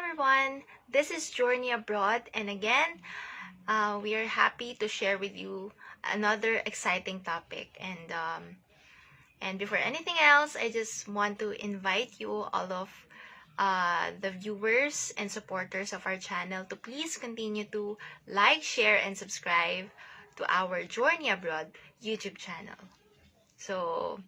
everyone, this is Journey Abroad, and again, we are happy to share with you another exciting topic. And before anything else, I just want to invite you, all of the viewers and supporters of our channel, to please continue to like, share, and subscribe to our Journey Abroad YouTube channel. So,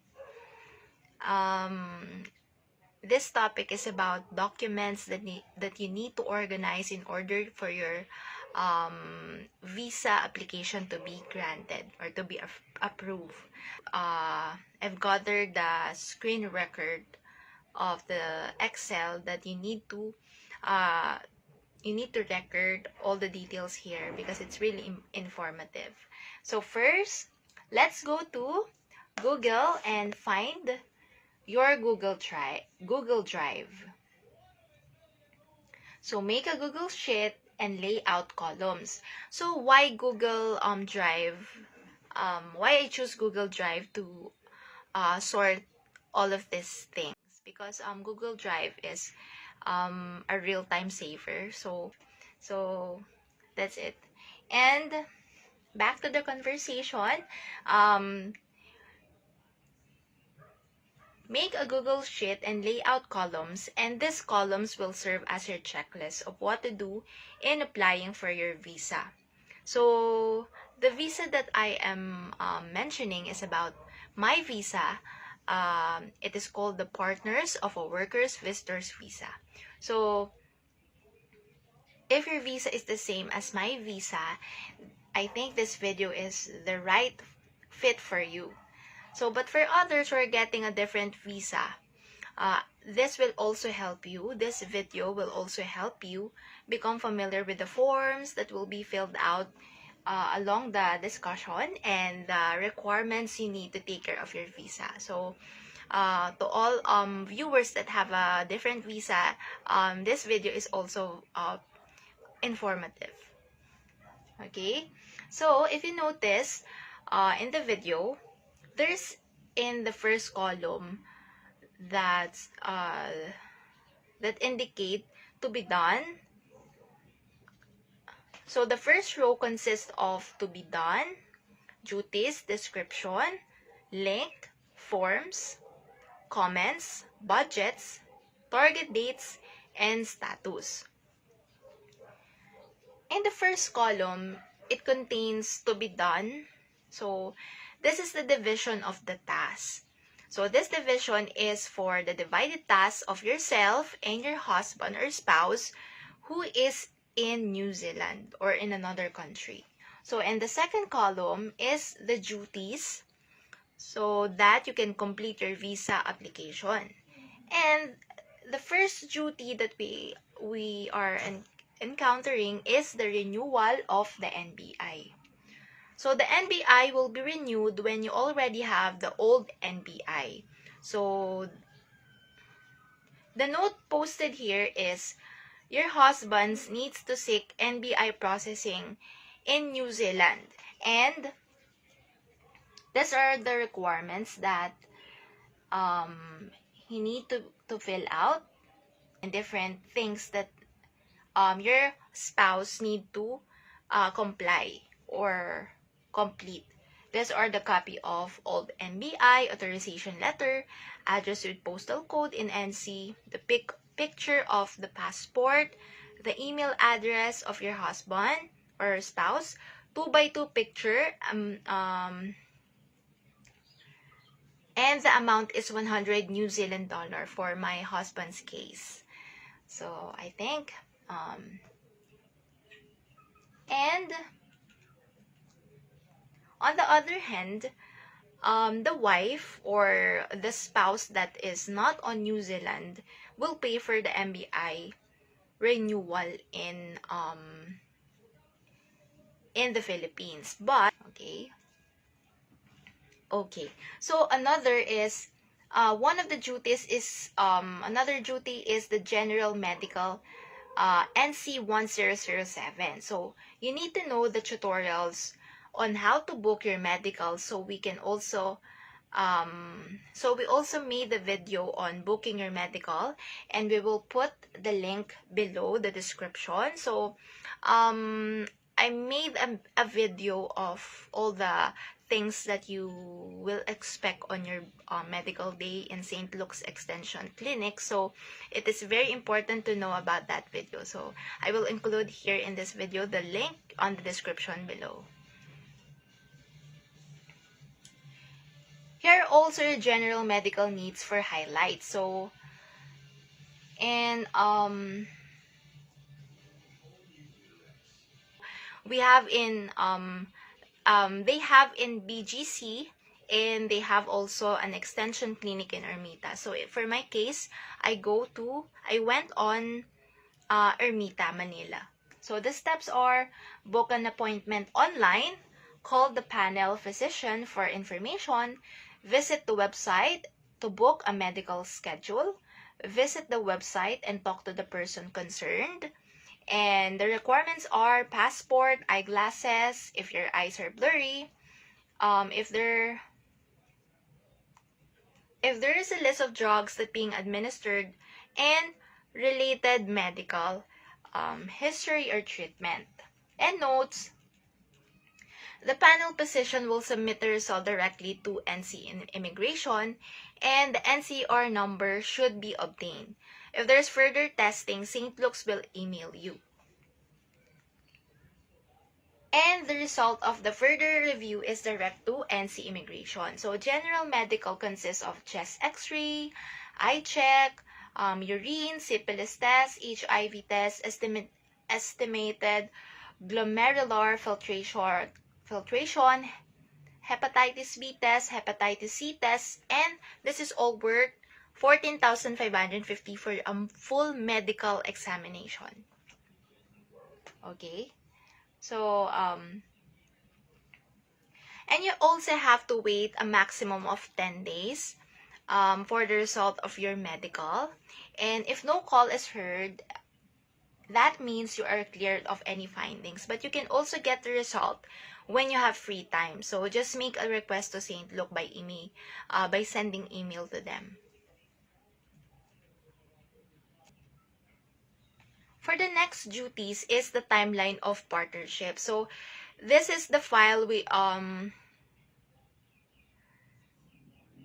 this topic is about documents that you need to organize in order for your visa application to be granted or to be approved. I've gathered the screen record of the Excel that you need to record all the details here because it's really informative. So first, let's go to Google and find your Google Drive. So make a Google Sheet and lay out columns. So why Google Drive? Why I choose Google Drive to sort all of these things? Because Google Drive is a real-time saver. So that's it. And back to the conversation. Make a Google Sheet and lay out columns, and these columns will serve as your checklist of what to do in applying for your visa. So, the visa that I am mentioning is about my visa. It is called the Partners of a Workers Visitors Visa. So, if your visa is the same as my visa, I think this video is the right fit for you. So, but for others who are getting a different visa, this will also help you. This video will also help you become familiar with the forms that will be filled out along the discussion and the requirements you need to take care of your visa. So, to all viewers that have a different visa, this video is also informative. Okay? So, if you notice in the video, there's in the first column that indicate to be done. So the first row consists of to be done, duties, description, link, forms, comments, budgets, target dates, and status. In the first column, it contains to be done. So this is the division of the task. So this division is for the divided task of yourself and your husband or spouse who is in New Zealand or in another country. So in the second column is the duties so that you can complete your visa application. And the first duty that we are encountering is the renewal of the NBI. So the NBI will be renewed when you already have the old NBI. So the note posted here is your husband needs to seek NBI processing in New Zealand. And these are the requirements that you need to fill out and different things that your spouse need to comply or complete. These are the copy of old NBI, authorization letter, address with postal code in NC, the picture of the passport, the email address of your husband or spouse, 2x2 picture, and the amount is 100 New Zealand dollar for my husband's case. So I think, and on the other hand, the wife or the spouse that is not on New Zealand will pay for the NBI renewal in the Philippines. But okay. So another is one of the duties is another duty is the general medical NC 1007. So you need to know the tutorials on how to book your medical so we can also So we also made a video on booking your medical, and we will put the link below the description. So I made a video of all the things that you will expect on your medical day in St. Luke's Extension Clinic. So it is very important to know about that video. So I will include here in this video the link on the description below. Here are also your general medical needs for highlights. So, and we have in they have in BGC, and they have also an extension clinic in Ermita. So for my case, I went on Ermita, Manila. So the steps are: book an appointment online, call the panel physician for information, visit the website to book a medical schedule, visit the website and talk to the person concerned. And the requirements are passport, eyeglasses, if your eyes are blurry, if there is a list of drugs that being administered, and related medical history or treatment. And notes: the panel physician will submit the result directly to NC Immigration, and the NCR number should be obtained. If there's further testing, St. Luke's will email you. And the result of the further review is direct to NC Immigration. So general medical consists of chest x-ray, eye check, urine, syphilis test, HIV test, estimated glomerular filtration, hepatitis B test, hepatitis C test, and this is all worth 14,550 for a full medical examination. Okay? So, and you also have to wait a maximum of 10 days for the result of your medical. And if no call is heard, that means you are cleared of any findings. But you can also get the result when you have free time. So just make a request to St. Luke by email, by sending email to them. For the next duties is the timeline of partnership. So this is the file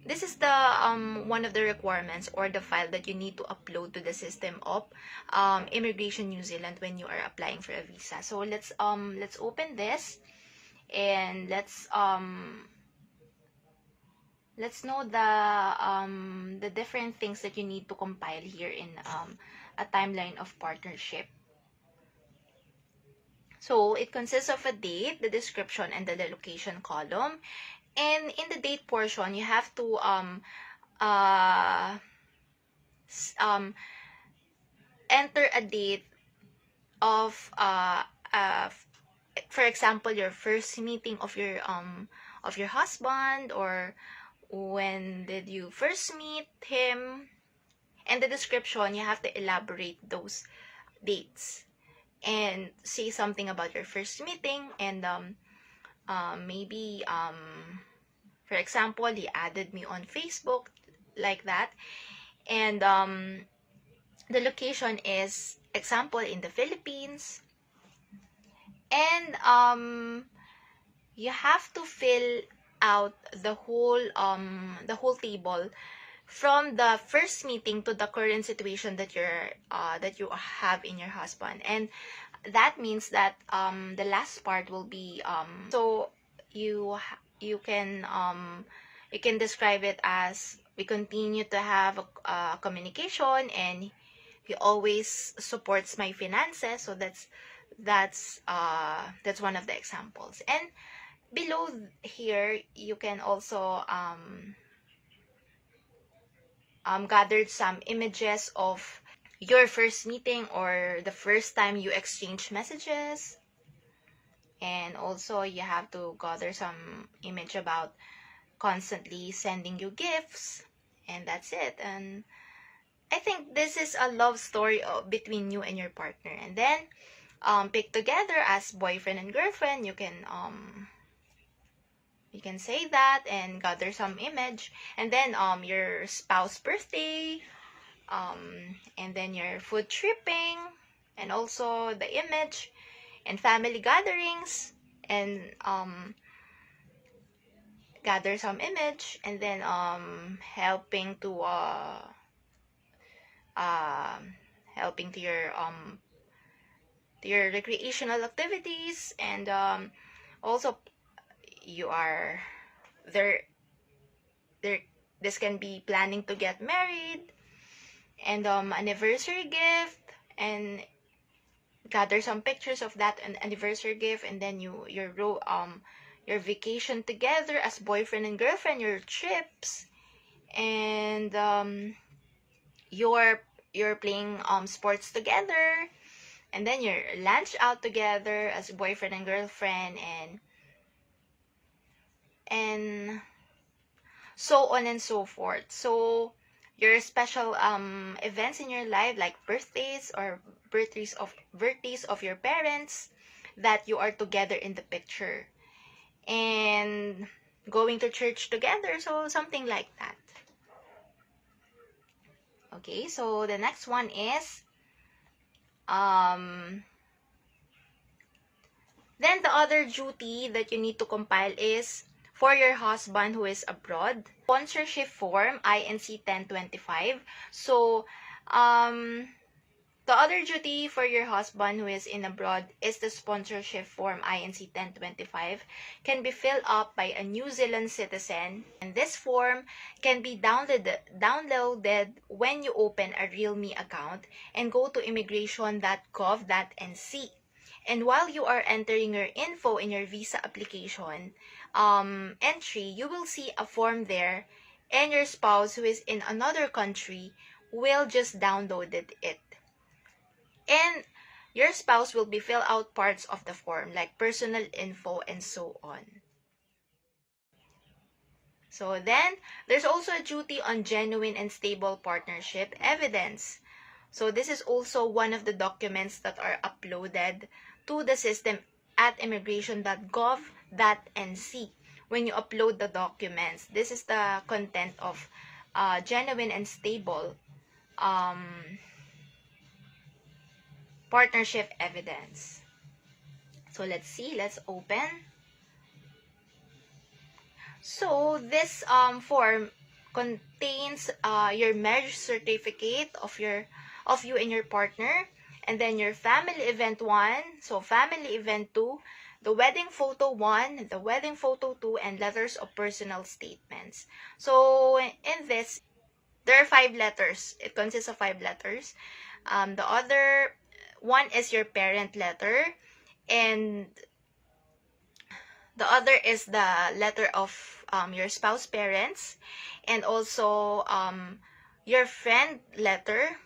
this is the one of the requirements or the file that you need to upload to the system of Immigration New Zealand when you are applying for a visa. So let's open this, and let's know the different things that you need to compile here in a timeline of partnership. So it consists of a date, the description, and the location column. And in the date portion, you have to enter a date of for example, your first meeting of your husband, or when did you first meet him. And the description, you have to elaborate those dates and say something about your first meeting, and maybe for example, he added me on Facebook, like that. And the location is, example, in the Philippines. And you have to fill out the whole table from the first meeting to the current situation that you have in your husband. And that means that the last part will be so you can describe it as, we continue to have a communication, and he always supports my finances. So that's one of the examples. And below here, you can also gather some images of your first meeting or the first time you exchange messages. And also you have to gather some image about constantly sending you gifts. And that's it. And I think this is a love story between you and your partner. And then pick together as boyfriend and girlfriend. You can You can say that and gather some image, and then your spouse birthday, and then your food tripping, and also the image, and family gatherings, and gather some image, and then helping to helping to your recreational activities, and also you are there there this can be planning to get married, and anniversary gift, and gather some pictures of that an anniversary gift, and then your vacation together as boyfriend and girlfriend, your trips, and you're playing sports together, and then your lunch out together as boyfriend and girlfriend, and so on and so forth. So your special events in your life, like birthdays or birthdays of your parents, that you are together in the picture, and going to church together, so something like that. Okay, so the next one is then the other duty that you need to compile is for your husband who is abroad, sponsorship form INC 1025. So the other duty for your husband who is in abroad is the sponsorship form INC 1025, can be filled up by a New Zealand citizen, and this form can be downloaded when you open a RealMe account and go to immigration.gov.nc. And while you are entering your info in your visa application entry, you will see a form there, and your spouse who is in another country will just download it. And your spouse will be fill out parts of the form, like personal info and so on. So then, there's also a duty on genuine and stable partnership evidence. So this is also one of the documents that are uploaded to the system at immigration.gov.nc. When you upload the documents, this is the content of genuine and stable partnership evidence. So let's see, let's open. So this form contains your marriage certificate of you and your partner, and then your family event 1, so family event 2, the wedding photo 1, the wedding photo 2, and letters of personal statements. So in this, there are 5 letters. It consists of 5 letters. The other one is your parent letter, and the other is the letter of your spouse parents, and also your friend letter,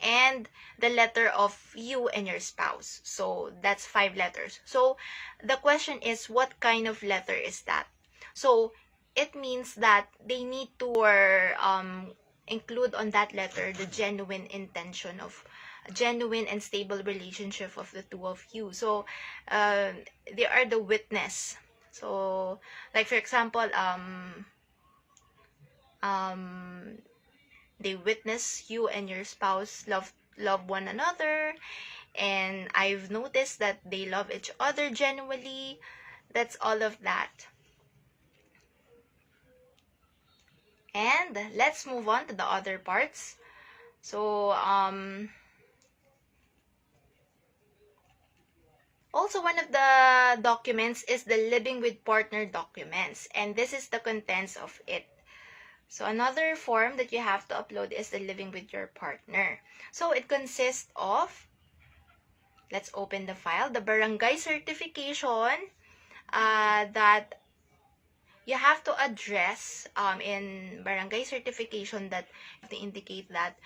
and the letter of you and your spouse. So that's 5 letters. So the question is, what kind of letter is that? So it means that they need to include on that letter the genuine intention of a genuine and stable relationship of the two of you. So they are the witness. So like for example, they witness you and your spouse love one another, and I've noticed that they love each other genuinely. That's all of that. And let's move on to the other parts. So also, one of the documents is the living with partner documents, and this is the contents of it. So another form that you have to upload is the living with your partner. So it consists of, let's open the file, the barangay certification that you have to address in barangay certification, that you have to indicate that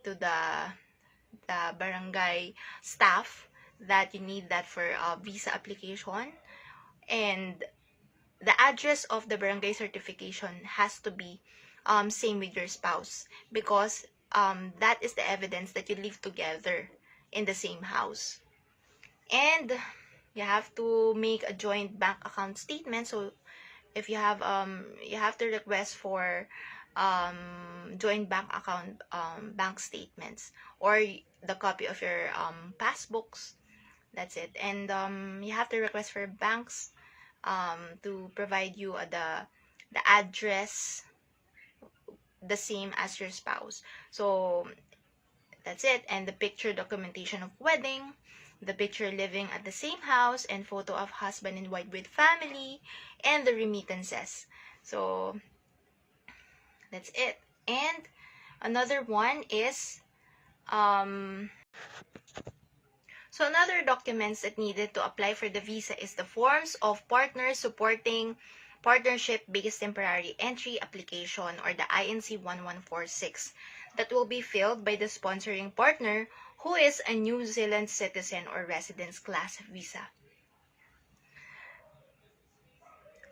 to the barangay staff that you need that for visa application, and the address of the barangay certification has to be same with your spouse, because that is the evidence that you live together in the same house. And you have to make a joint bank account statement. So if you have to request for joint bank account bank statements, or the copy of your passbooks. That's it. And you have to request for banks to provide you the address the same as your spouse. So that's it. And the picture documentation of wedding, the picture living at the same house, and photo of husband and wife with family, and the remittances. So that's it. And another one is so another documents that needed to apply for the visa is the forms of partners supporting partnership-based temporary entry application, or the INC 1146, that will be filled by the sponsoring partner who is a New Zealand citizen or residence class visa.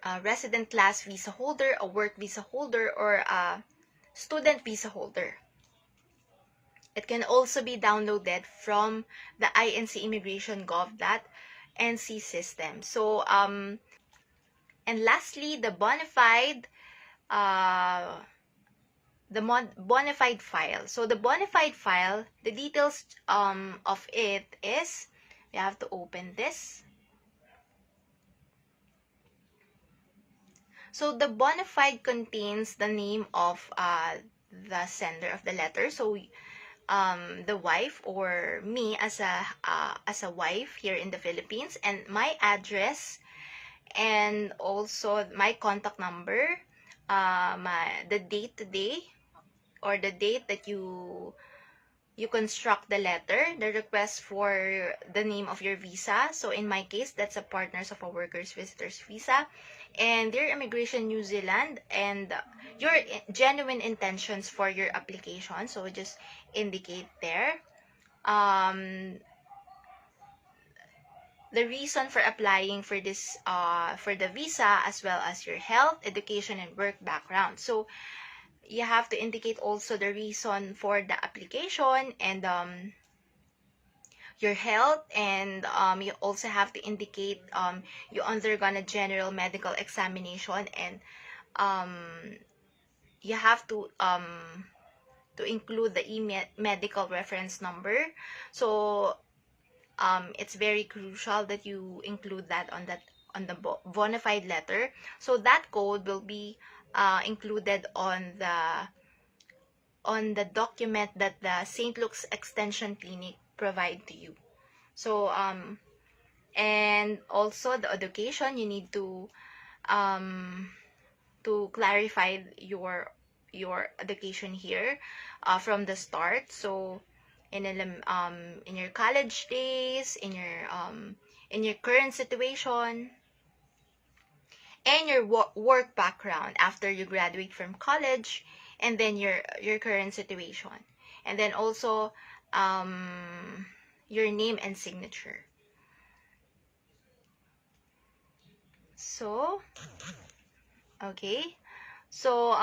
A resident class visa holder, a work visa holder, or a student visa holder. It can also be downloaded from the inc.immigration.gov.nc system. So, and lastly, the bona fide file. So the bona fide file, the details of it is, we have to open this. So the bona fide contains the name of the sender of the letter. So the wife, or me as a wife here in the Philippines, and my address, and also my contact number, the date today, or the date that you construct the letter, the request for the name of your visa. So in my case, that's a Partners of a Workers Visitors visa, and your immigration New Zealand, and your genuine intentions for your application. So just indicate there the reason for applying for this for the visa, as well as your health, education, and work background. So you have to indicate also the reason for the application, and your health, and you also have to indicate you undergone a general medical examination, and you have to include the medical reference number. So it's very crucial that you include that on the bona fide letter. So that code will be included on the document that the St. Luke's Extension Clinic provide to you. So and also the education, you need to clarify your education here from the start. So in your college days, in your current situation, and your work background after you graduate from college, and then your current situation, and then also your name and signature. So okay, so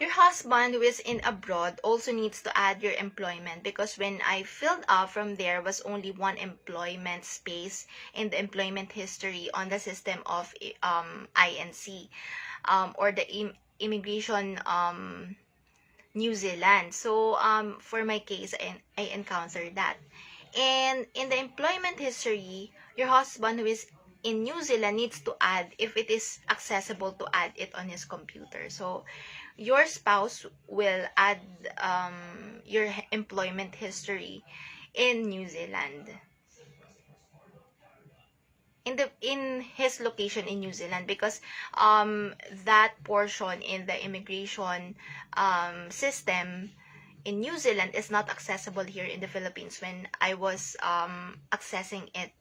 your husband who is in abroad also needs to add your employment, because when I filled up from there was only one employment space in the employment history on the system of INC, or the immigration New Zealand. So for my case, I encountered that. And in the employment history, your husband who is in New Zealand needs to add, if it is accessible, to add it on his computer. So your spouse will add your employment history in New Zealand, in his location in New Zealand, because that portion in the immigration system in New Zealand is not accessible here in the Philippines when I was accessing it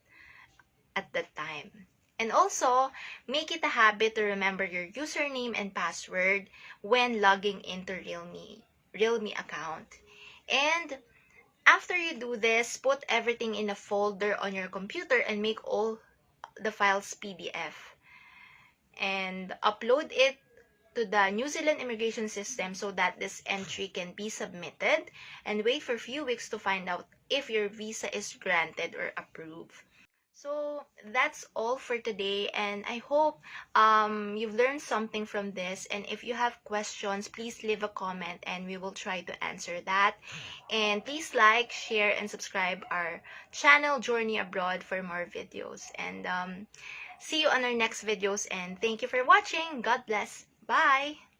at that time. And also, make it a habit to remember your username and password when logging into Realme account. And after you do this, put everything in a folder on your computer and make all the files PDF. And upload it to the New Zealand immigration system so that this entry can be submitted, and wait for a few weeks to find out if your visa is granted or approved. So that's all for today, and I hope you've learned something from this. And if you have questions, please leave a comment and we will try to answer that. And please like, share, and subscribe our channel Journey Abroad for more videos. And see you on our next videos, and thank you for watching. God bless. Bye!